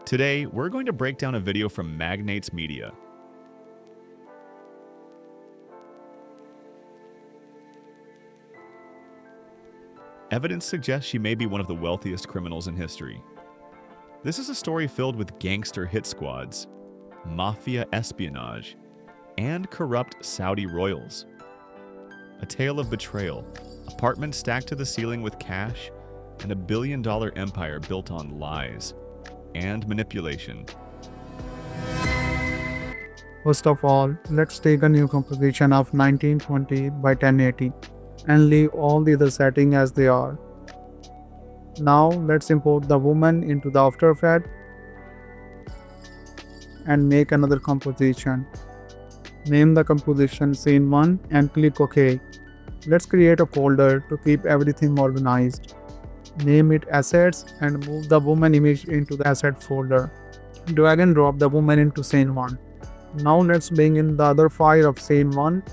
Today, we're going to break down a video from MagnatesMedia. Evidence suggests she may be one of the wealthiest criminals in history. This is a story filled with gangster hit squads, mafia espionage, and corrupt Saudi royals. A tale of betrayal, apartments stacked to the ceiling with cash, and a billion-dollar empire built on lies and manipulation. First of all, let's take a new composition of 1920 by 1080 and leave all the other settings as they are. Now let's import the woman into the After Effects and make another composition. Name the composition Scene 1 and click OK. Let's create a folder to keep everything organized. Name it Assets and move the woman image into the Asset folder. Drag and drop the woman into Scene 1. Now let's bring in the other file of Scene 1.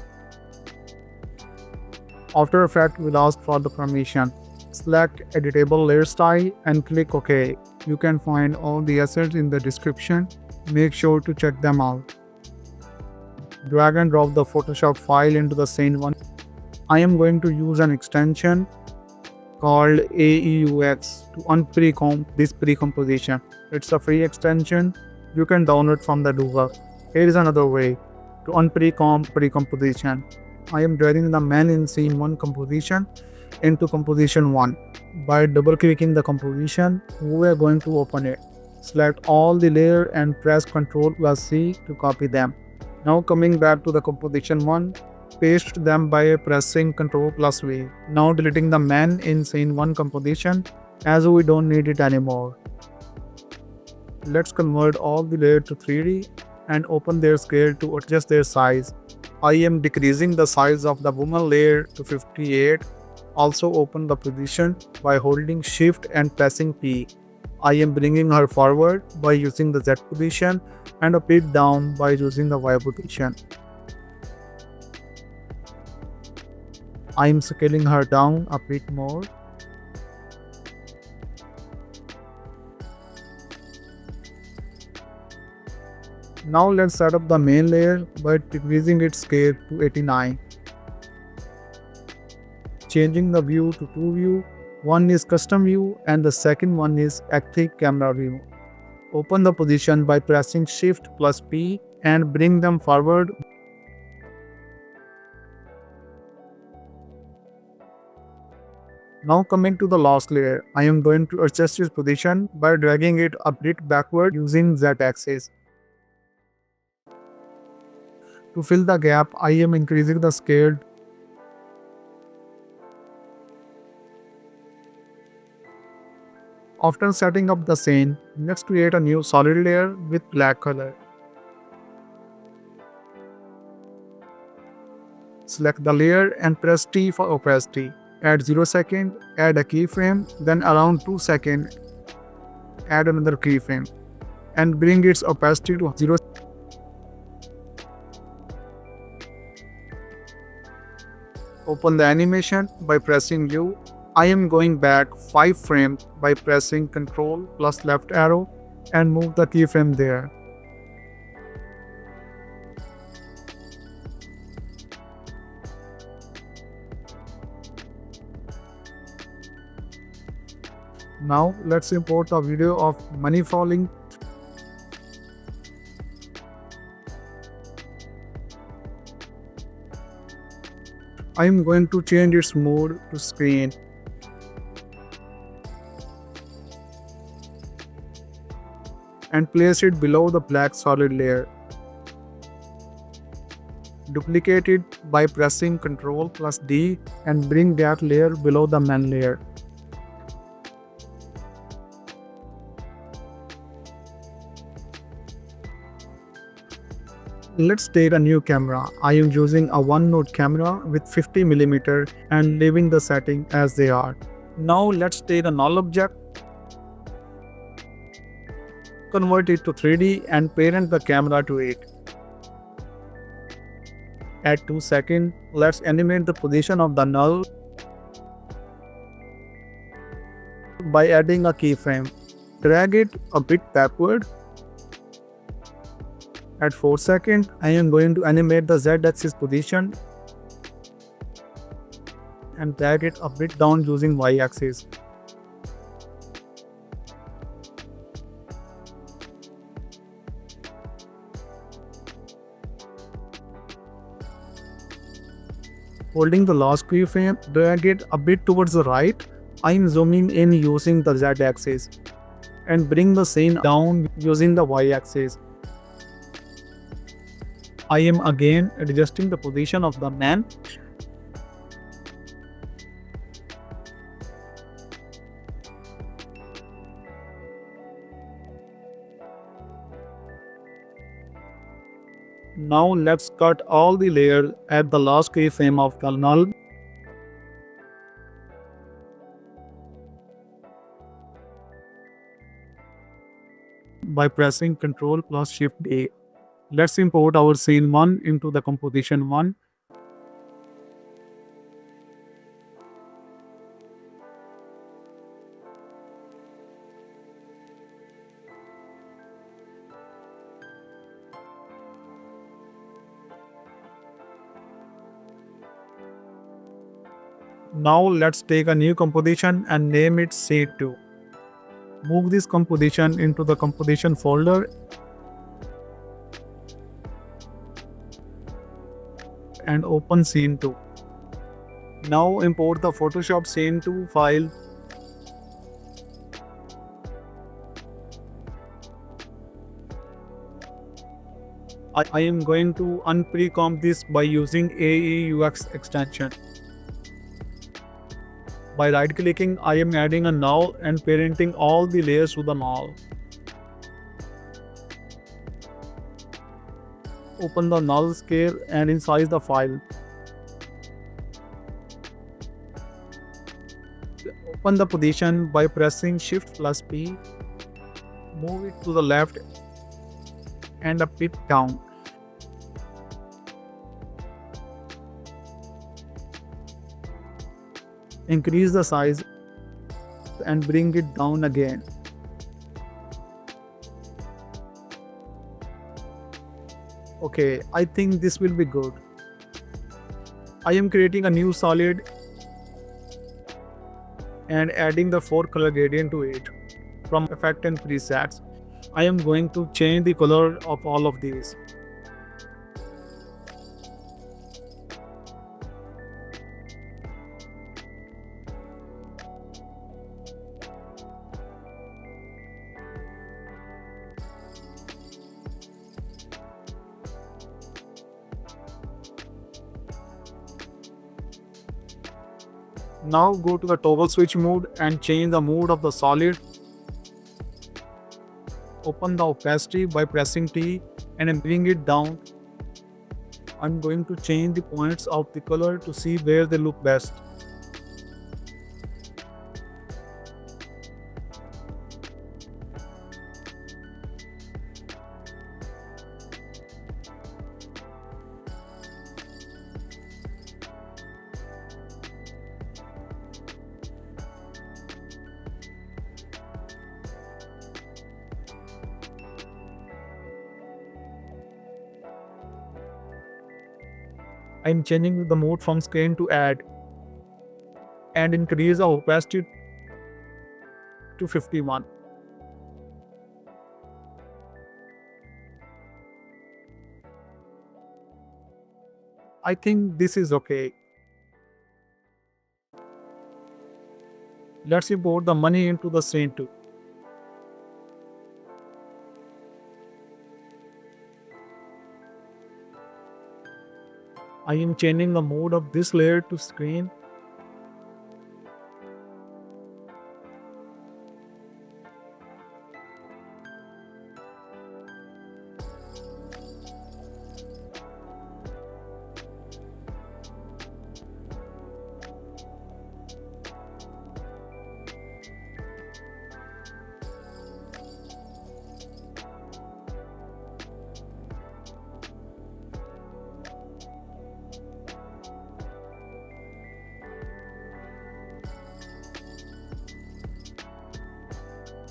After Effects will ask for the permission. Select Editable Layer Style and click OK. You can find all the assets in the description. Make sure to check them out. Drag and drop the Photoshop file into the Scene 1. I am going to use an extension called AEUX to unprecomp this pre-composition. It's a free extension. You can download from the Google. Here is another way to unprecomp pre-composition. I am dragging the man in Scene 1 composition into composition 1. By double-clicking the composition, we are going to open it. Select all the layer and press Ctrl+C to copy them. Now coming back to the composition 1, paste them by pressing Ctrl+V. Now deleting the man in Scene 1 composition as we don't need it anymore. Let's convert all the layers to 3D and open their scale to adjust their size. I am decreasing the size of the woman layer to 58. Also open the position by holding Shift and pressing P. I am bringing her forward by using the Z position and a bit down by using the Y position. I am scaling her down a bit more. Now let's set up the main layer by decreasing its scale to 89. Changing the view to two view. One is custom view and the second one is active camera view. Open the position by pressing Shift+P and bring them forward. Now coming to the last layer, I am going to adjust its position by dragging it a bit backward using Z-axis. To fill the gap, I am increasing the scale. After setting up the scene, let's create a new solid layer with black color. Select the layer and press T for opacity. Add 0 second, add a keyframe, then around 2 seconds, add another keyframe and bring its opacity to 0. Open the animation by pressing U. I am going back 5 frames by pressing Ctrl plus left arrow and move the keyframe there. Now let's import a video of money falling. I am going to change its mode to screen. And place it below the black solid layer. Duplicate it by pressing Ctrl+D and bring that layer below the man layer. Let's take a new camera. I am using a one-node camera with 50mm and leaving the setting as they are. Now let's take a null object, convert it to 3D and parent the camera to it. At 2 seconds, let's animate the position of the null by adding a keyframe. Drag it a bit backward. At 4 seconds, I am going to animate the Z-axis position and drag it a bit down using Y-axis. Holding the last keyframe, drag it a bit towards the right. I am zooming in using the Z-axis and bring the scene down using the Y-axis. I am again adjusting the position of the man. Now let's cut all the layers at the last keyframe of the null. By pressing Ctrl plus Shift A. Let's import our scene 1 into the composition 1. Now let's take a new composition and name it Scene 2. Move this composition into the composition folder and open Scene 2. Now import the Photoshop Scene 2 file. I am going to unprecomp this by using AEUX extension. By right-clicking, I am adding a null and parenting all the layers to the null. Open the null scale and resize the file. Open the position by pressing Shift plus P. Move it to the left and a bit down. Increase the size and bring it down again. Okay, I think this will be good. I am creating a new solid and adding the 4 color gradient to it from effect and presets. I am going to change the color of all of these. Now go to the toggle switch mode and change the mode of the solid. Open the opacity by pressing T and bring it down. I'm going to change the points of the color to see where they look best. I'm changing the mode from screen to add and increase the opacity to 51. I think this is okay. Let's import the money into the scene too. I am changing the mode of this layer to screen.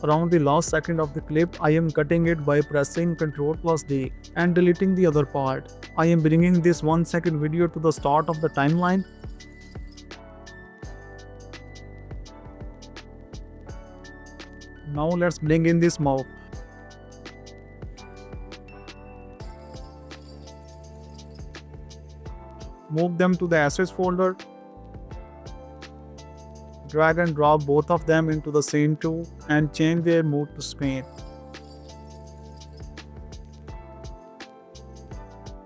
Around the last second of the clip, I am cutting it by pressing Ctrl plus D and deleting the other part. I am bringing this 1 second video to the start of the timeline. Now let's bring in the smoke. Move them to the assets folder. Drag and drop both of them into the scene 2 and change their mode to Spain.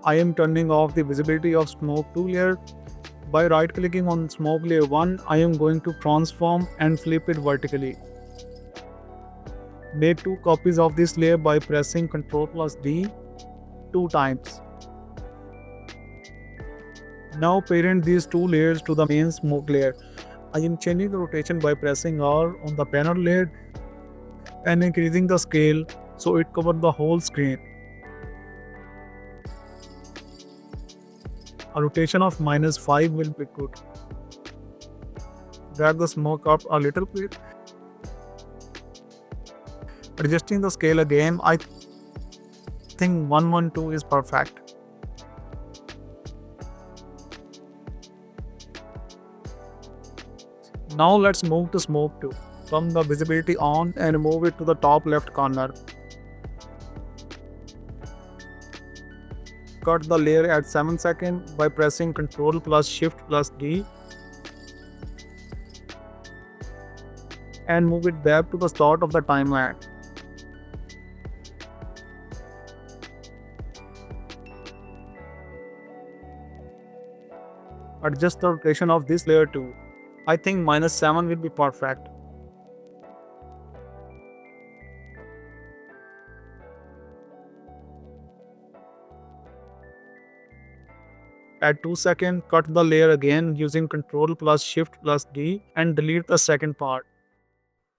I am turning off the visibility of smoke 2 layer. By right clicking on smoke layer 1, I am going to transform and flip it vertically. Make 2 copies of this layer by pressing Ctrl plus D 2 times. Now parent these 2 layers to the main smoke layer. I am changing the rotation by pressing R on the panel layer and increasing the scale so it covers the whole screen. A rotation of -5 will be good. Drag the smoke up a little bit. Adjusting the scale again, I think 112 is perfect. Now let's move to smoke 2. Turn the visibility on and move it to the top left corner. Cut the layer at 7 seconds by pressing Ctrl plus Shift plus D and move it back to the start of the timeline. Adjust the rotation of this layer too. I think -7 will be perfect. At 2 seconds, cut the layer again using Ctrl plus Shift plus D and delete the second part.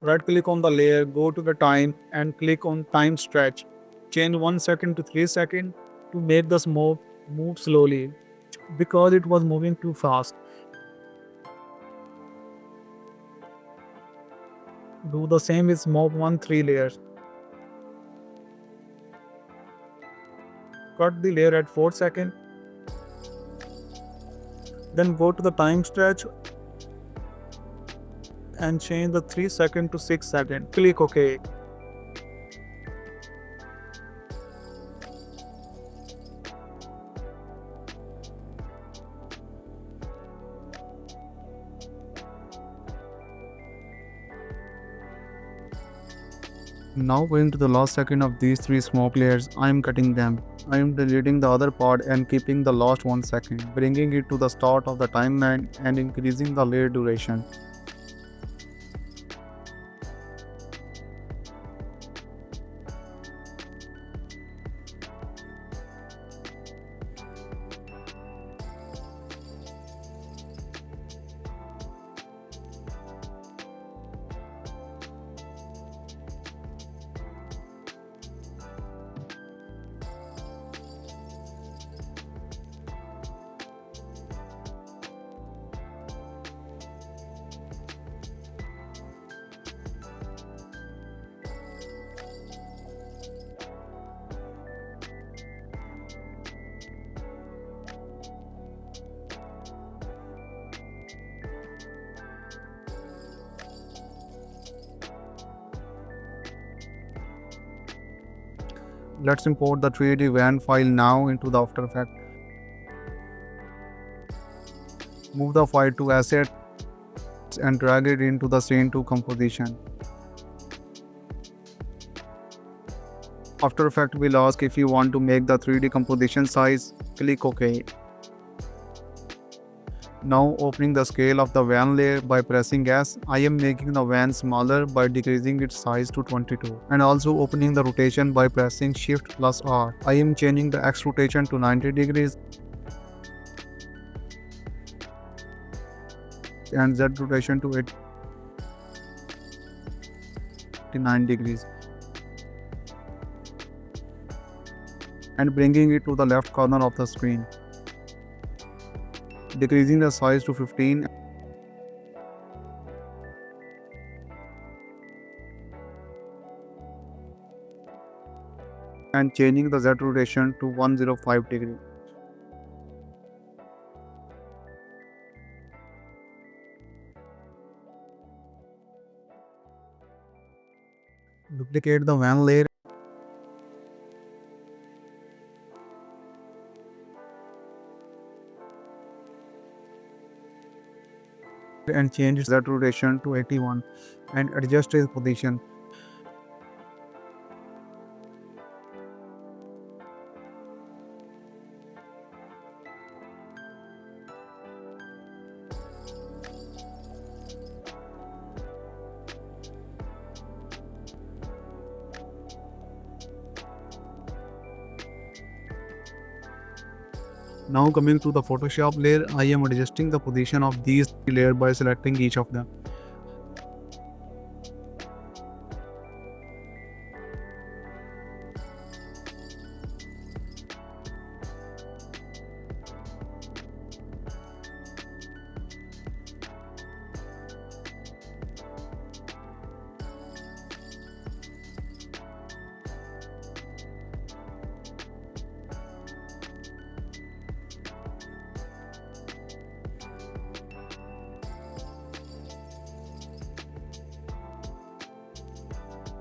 Right click on the layer, go to the time and click on time stretch. Change 1 second to 3 seconds to make the smoke move slowly because it was moving too fast. Do the same with smoke 1 3 layers. Cut the layer at 4 seconds. Then go to the time stretch and change the 3 second to 6 second. Click OK. Now going to the last second of these 3 smoke layers, I am cutting them. I am deleting the other part and keeping the last 1 second, bringing it to the start of the timeline and increasing the layer duration. Let's import the 3D WAN file now into the After Effects. Move the file to Assets and drag it into the Scene 2 composition. After Effects will ask if you want to make the 3D composition size. Click OK. Now opening the scale of the WAN layer by pressing S, I am making the WAN smaller by decreasing its size to 22 and also opening the rotation by pressing Shift plus R. I am changing the X rotation to 90 degrees and Z rotation to 89 degrees and bringing it to the left corner of the screen. Decreasing the size to 15 . and changing the Z rotation to 105 degree. Duplicate the van layer and change its Z rotation to 81 and adjust its position. Now coming to the Photoshop layer, I am adjusting the position of these three layers by selecting each of them.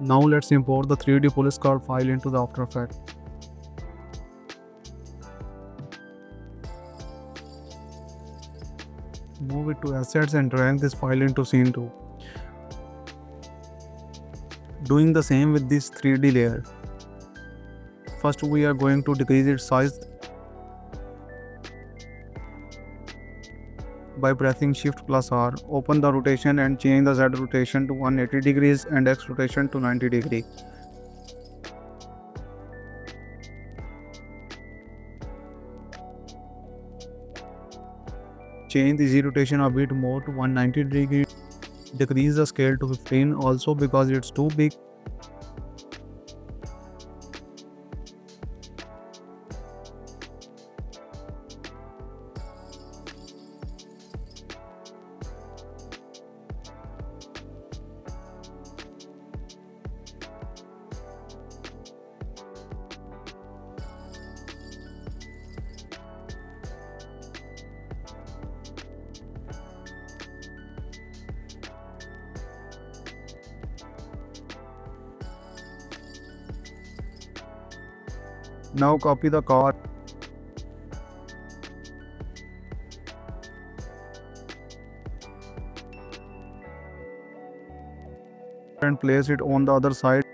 Now let's import the 3D police car file into the After Effects. Move it to Assets and drag this file into Scene 2. Doing the same with this 3D layer. First we are going to decrease its size by pressing Shift plus R. Open the rotation and change the Z rotation to 180 degrees and X rotation to 90 degrees. Change the Z rotation a bit more to 190 degrees. Decrease the scale to 15 also because it's too big. Now copy the car and place it on the other side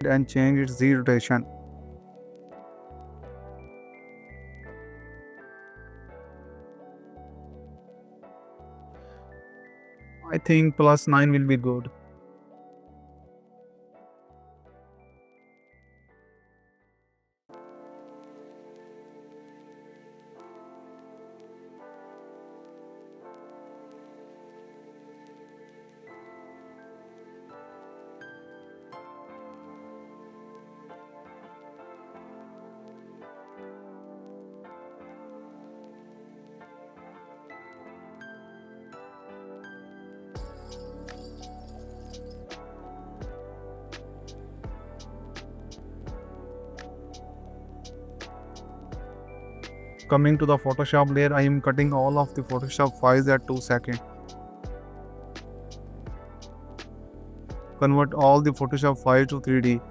and change its Z rotation. I think +9 will be good. Coming to the Photoshop layer, I am cutting all of the Photoshop files at 2 seconds. Convert all the Photoshop files to 3D.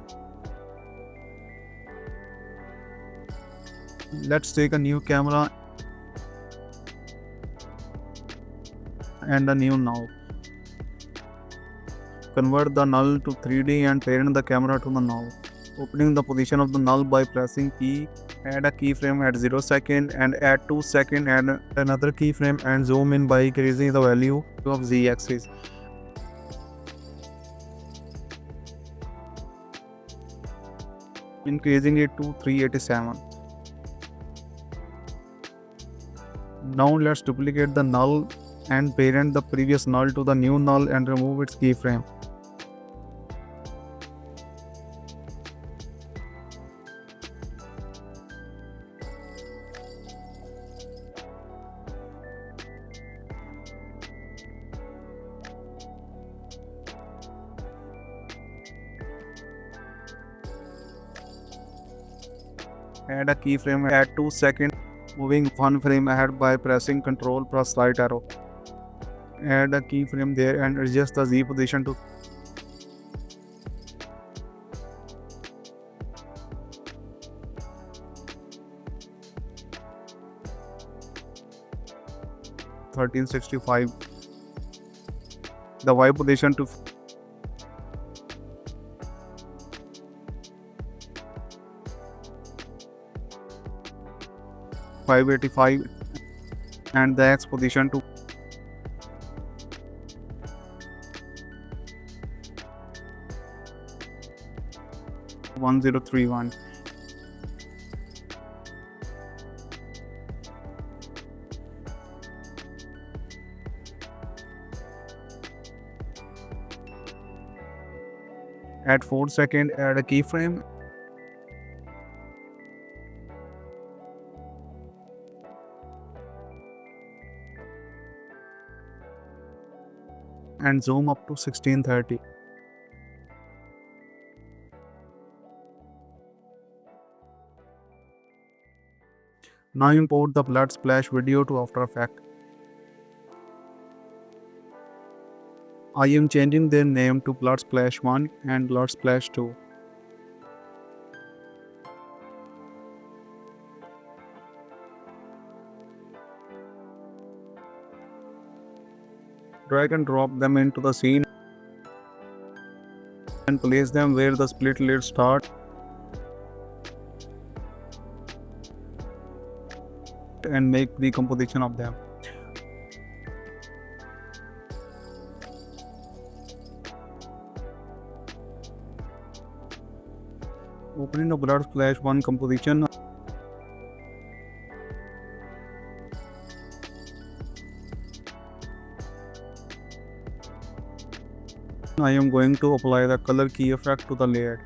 Let's take a new camera and a new null. Convert the null to 3D and parent the camera to the null. Opening the position of the null by pressing key, add a keyframe at 0 second and add 2 second and another keyframe and zoom in by increasing the value of z-axis. Increasing it to 387. Now let's duplicate the null and parent the previous null to the new null and remove its keyframe. Add a keyframe at 2 seconds, moving one frame ahead by pressing Ctrl plus right arrow. Add a keyframe there and adjust the Z position to 1365. The Y position to 585 and the X position to 1031. At 4 seconds, add a keyframe and zoom up to 1630. Now import the blood splash video to After Effects. I am changing their name to Blood Splash 1 and Blood Splash 2. Drag and drop them into the scene and place them where the split leads start and make the composition of them. Opening the Blood Splash 1 composition, I am going to apply the color key effect to the layer.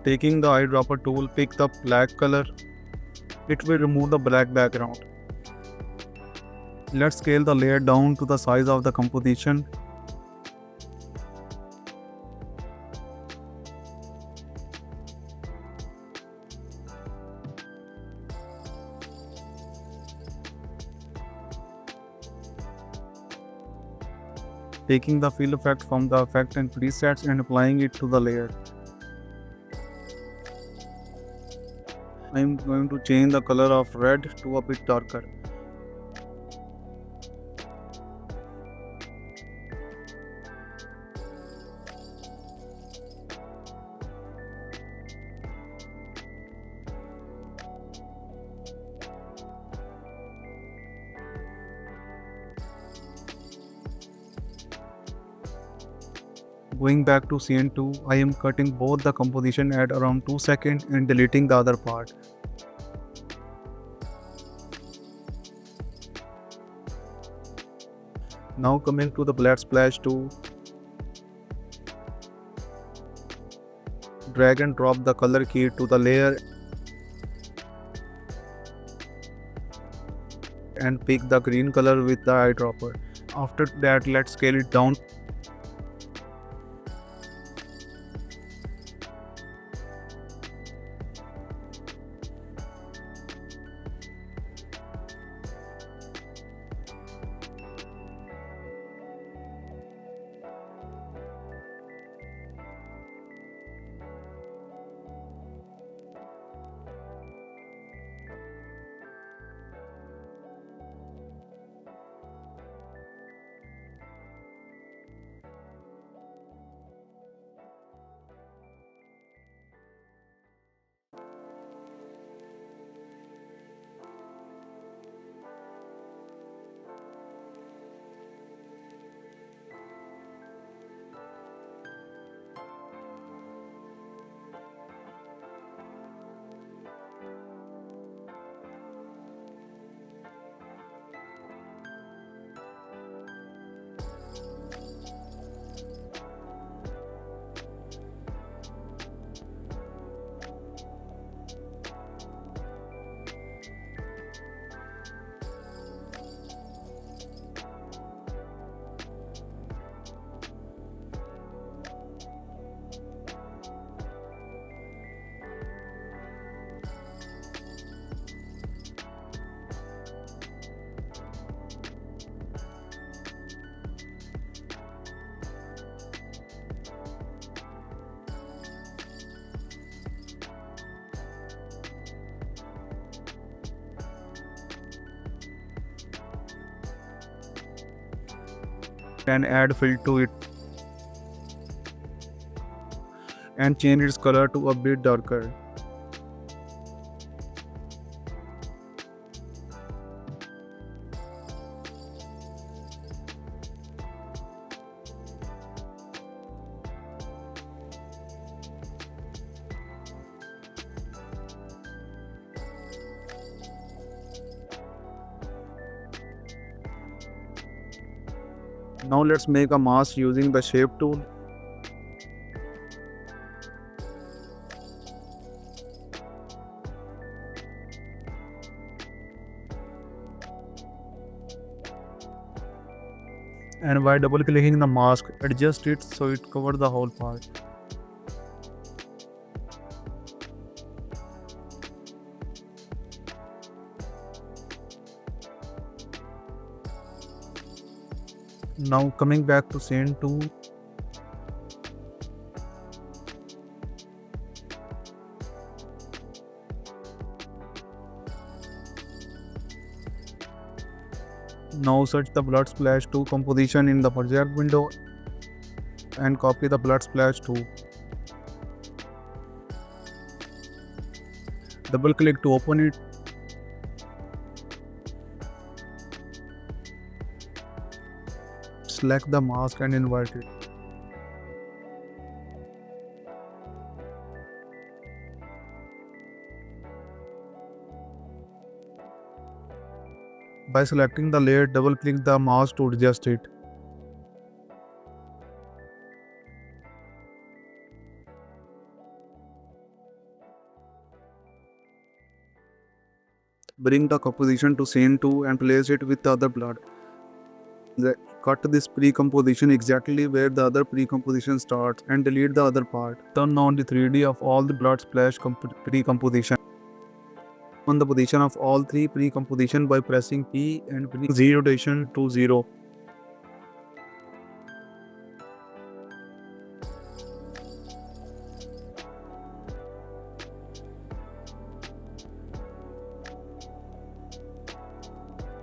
Taking the eyedropper tool, pick the black color. It will remove the black background. Let's scale the layer down to the size of the composition. Taking the fill effect from the effect and presets and applying it to the layer. I am going to change the color of red to a bit darker. Going back to scene 2, I am cutting both the composition at around 2 seconds and deleting the other part. Now coming to the Blood Splash 2, drag and drop the color key to the layer and pick the green color with the eyedropper. After that, let's scale it down. and add fill to it and change its color to a bit darker. Now let's make a mask using the shape tool. And by double clicking the mask, adjust it so it covers the whole part. Now coming back to scene 2, now search the blood splash 2 composition in the project window and copy the blood splash 2. Double click to open it. Select the mask and invert it. By selecting the layer, double click the mask to adjust it. Bring the composition to scene 2 and place it with the other blood. Cut this pre-composition exactly where the other pre-composition starts and delete the other part. Turn on the 3D of all the blood splash pre-composition. On the position of all three pre-composition by pressing P and bring Z rotation to 0.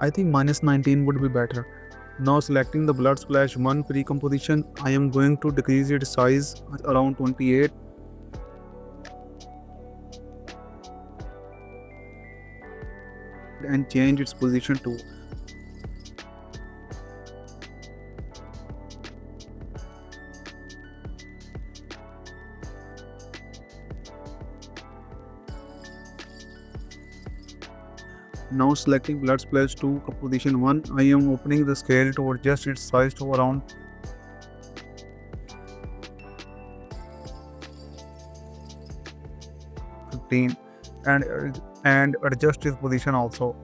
I think -19 would be better. Now selecting the blood splash 1 pre-composition, I am going to decrease its size around 28. And change its position to. Now selecting blood splash 2 composition 1, I am opening the scale to adjust its size to around 15 and adjust its position also.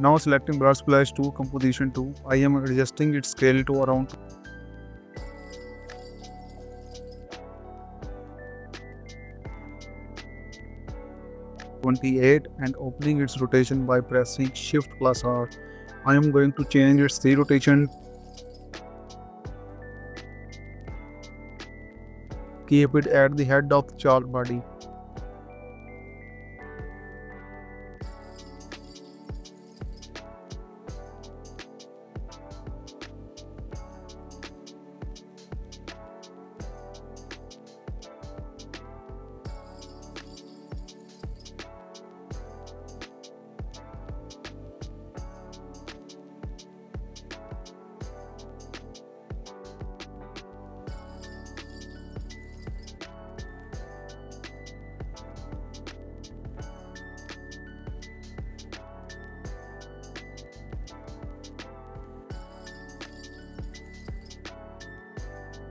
Now selecting blood splash 2 composition 2, I am adjusting its scale to around 28 and opening its rotation by pressing Shift plus R. I am going to change its Z rotation. Keep it at the head of the child body.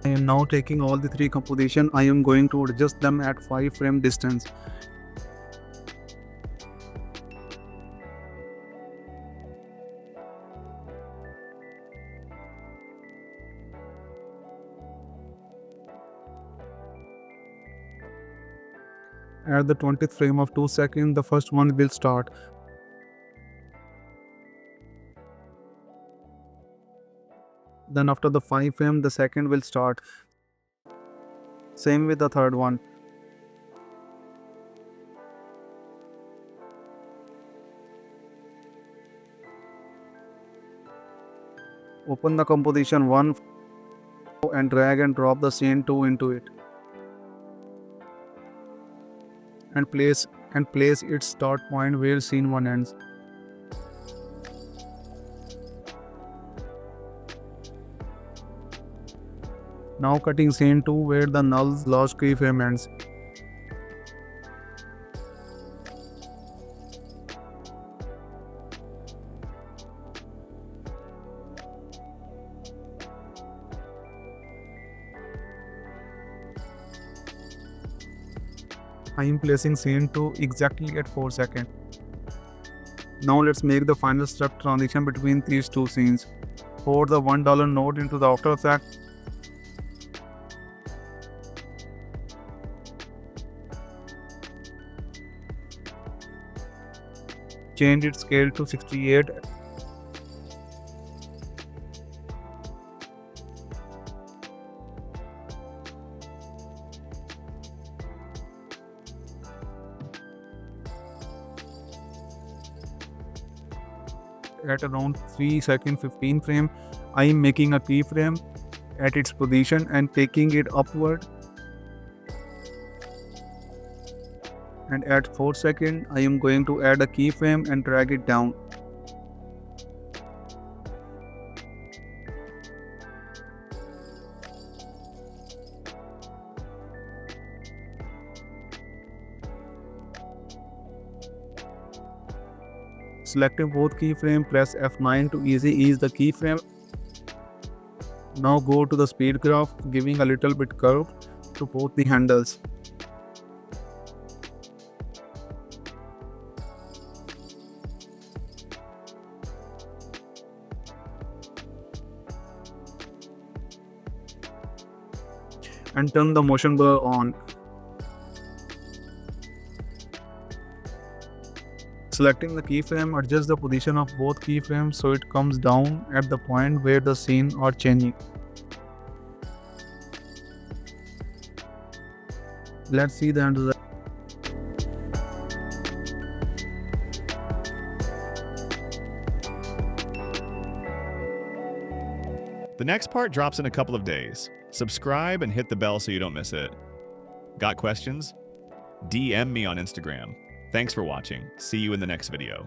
I am now taking all the three composition. I am going to adjust them at 5 frame distance. At the 20th frame of 2 seconds, the first one will start. Then after the 5 frame, the second will start. Same with the third one. Open the composition 1 and drag and drop the scene 2 into it. And place its start point where scene 1 ends. Now cutting scene 2 where the null's last keyframe ends. I am placing scene 2 exactly at 4 seconds. Now let's make the final step transition between these two scenes. Pour the $1 note into the After Effects. Change its scale to 68. At around 3 second 15 frame, I am making a keyframe at its position and taking it upward. And at 4 second, I am going to add a keyframe and drag it down. Selecting both keyframe, press F9 to easy ease the keyframe. Now go to the speed graph, giving a little bit curve to both the handles. And turn the motion blur on. Selecting the keyframe, adjust the position of both keyframes so it comes down at the point where the scene are changing. Let's see the end result. The next part drops in a couple of days. Subscribe and hit the bell so you don't miss it. Got questions? DM me on Instagram. Thanks for watching. See you in the next video.